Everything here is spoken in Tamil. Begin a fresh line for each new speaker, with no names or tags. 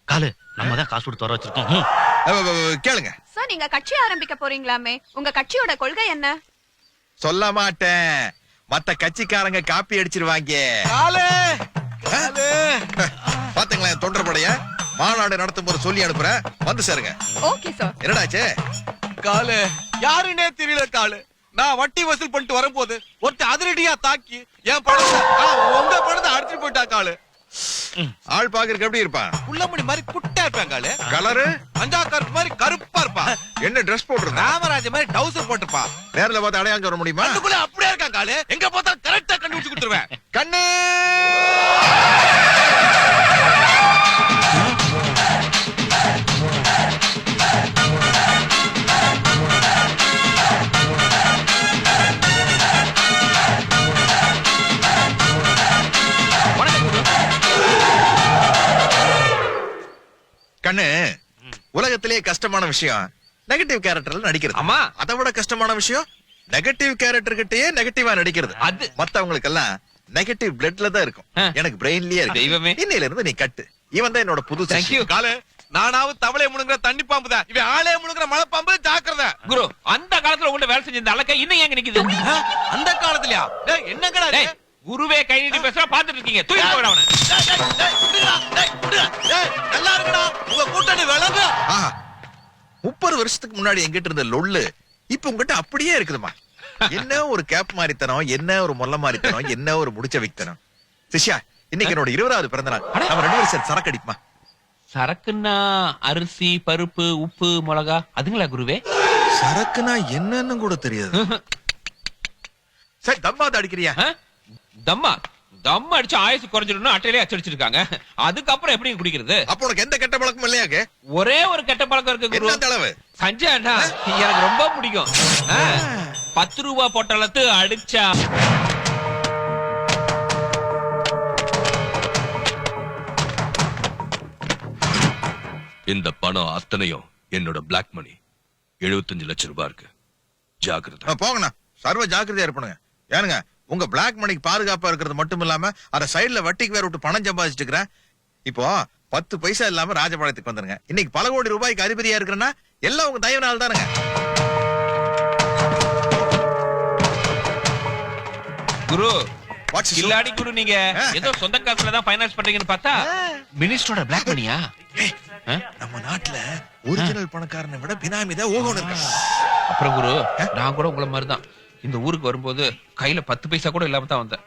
காலு நம்ம தான் காசு கொடுத்து வர வச்சிருக்கோம்.
கேளுங்க
சார், நீங்க கட்சி ஆரம்பிக்க போறீங்களாமே, உங்க கட்சியோட கொள்கை என்ன?
சொல்ல மாட்டேன், மத்த கட்சிக்காரங்க காப்பி அடிச்சிருவாங்க. பாத்தீங்களா தொண்டர்படைய மாநாடு நடத்தும் போது சொல்லி அனுப்புறேன், வந்து சேருங்க.
Okay sir.
என்னடாச்சு?
காலு யாருன்னே தெரியல காலு. நான் வட்டி வசூல் பண்ணிட்டு வரும்போது ஒருத்தர் அதிரடியா தாக்கி என் பணத்தை உங்க பணத்தை அடிச்சுட்டு போயிட்டா காலு.
ஆள் பாக்குறதுக்கு எப்படி இருப்பான்?
புள்ளமணி மாதிரி குட்டா இருப்பான் காலு.
கலரு
அஞ்சா கருப்பு மாதிரி கருப்பா இருப்பான்.
என்ன ட்ரெஸ் போட்டுருந்தா?
ராமராஜ மாதிரி டவுசர் போட்டிருப்பான்.
நேர்ல பார்த்து அடையாளம் சொல்ல முடியுமா?
அதுக்குள்ள அப்படியே இருக்கான் காலு. எங்க பார்த்தாலும் கரெக்டா கண்டுபிடிச்சு கொடுத்துருவேன்.
கண்ணு கண்ணு, உலகத்திலேயே கஷ்டமான விஷயம் நெகட்டிவ் கேரக்டர்ல நடிக்கிறது.
ஆமா.
அதை விட கஷ்டமான விஷயம் நெகட்டிவ் கேரக்டர் கிட்டயே நெகட்டிவா நடிக்கிறது.
அது
மத்தவங்களுக்கு எல்லாம் நெகட்டிவ் பிளட்ல தான் இருக்கும், எனக்கு பிரெயின்லயே இருக்கு.
தெய்வமே.
இன்னையில இருந்து நீ கட்டு. இவன் தான் என்னோட புது
Thank you காலு. நானாவது தவளை முழுங்குற தண்ணி பாம்பு தான், இவன் ஆளே முழுங்குற மலை பாம்பு. ஜாக்கிரதை
குரு. அந்த காலத்துல உள்ள வேலை செஞ்ச இந்த அலக்க இன்னும் எங்க நிக்குது?
அந்த காலத்துலயா? டேய் என்னங்கடா இது?
டேய், குருவே கை நீட்டி பேசுறா, பாத்துட்டு இருக்கீங்க. தூக்கி போடா அவனை.
நல்லா இருக்குடா உங்க கூட்டணி விளங்கு.
30 வருஷத்துக்கு முன்னாடி எங்கிட்ட இருந்த லொல்லு இப்ப உங்ககிட்ட அப்படியே இருக்குதுமா. என்ன ஒரு கேப் மாறித்தனம், என்ன ஒரு மொல்ல மாறித்தனம், என்ன ஒரு முடிச்ச வைத்தனம். சிஷ்யா, இன்னைக்கு என்னோட 20வது பிறந்த நாள். நம்ம 2 பேரும் சேர்ந்து சரக்கு அடிக்குமா?
சரக்குன்னா அரிசி, பருப்பு, உப்பு, மிளகா அதுங்களா குருவே?
சரக்குனா என்னன்னு கூட தெரியாது. சரி, தம்மாவது அடிக்கிறியா?
தம்மா தம் அடிச்சு ஆயுசு குறைஞ்சிடும் அட்டையிலே அச்சடிச்சிருக்காங்க. அதுக்கப்புறம் எப்படி குடிக்கிறது?
அப்ப உனக்கு எந்த கெட்ட பழக்கமும் இல்லையாக்கு?
ஒரே ஒரு கெட்ட பழக்கம் இருக்கு குரு.
என்ன அளவு?
சஞ்சய் அண்ணா எனக்கு ரொம்ப பிடிக்கும். 10 ரூபா பொட்டலத்து அடிச்சா
இந்த பணம் அத்தனையும் என்னோட பிளாக் மணி. 75 லட்சம் ரூபாய் இருக்கு. ஜாக்கிரதை.
போங்கண்ணா, சர்வ ஜாக்கிரதையா இருப்பணுங்க. ஏனுங்க, உங்க பிளாக் மணிக்கு பாதுகாப்பா இருக்கிறது மட்டும் இல்லாம அத சைடுல வட்டிக்கு வேற விட்டு பணம் சம்பாதிச்சுட்டு இருக்கிறேன். இப்போ 10 பைசா இல்லாம ராஜபாளையத்துக்கு வந்துருங்க. இன்னைக்கு பல கோடி ரூபாய்க்கு அதிபதியா இருக்கிறேன்னா எல்லாம் உங்க தயவுனால தானுங்க.
குரு
What's this?
இல்லாடி குரு, நீங்க ஏதோ சொந்த காசுல தான் ஃபைனான்ஸ் பண்றீங்கன்னு பார்த்தா மினிஸ்டரோட பிளாக் மணியா?
நம்ம நாட்டுல ஒரிஜினல் பணக்காரனை விட பினாமி தான் ஓகோன்னு இருக்காங்க.
அப்புறம் குரு, நான் கூட உங்களை மாதிரிதான் இந்த ஊருக்கு வரும்போது கையில 10 பைசா கூட இல்லாம தான் வந்தேன்.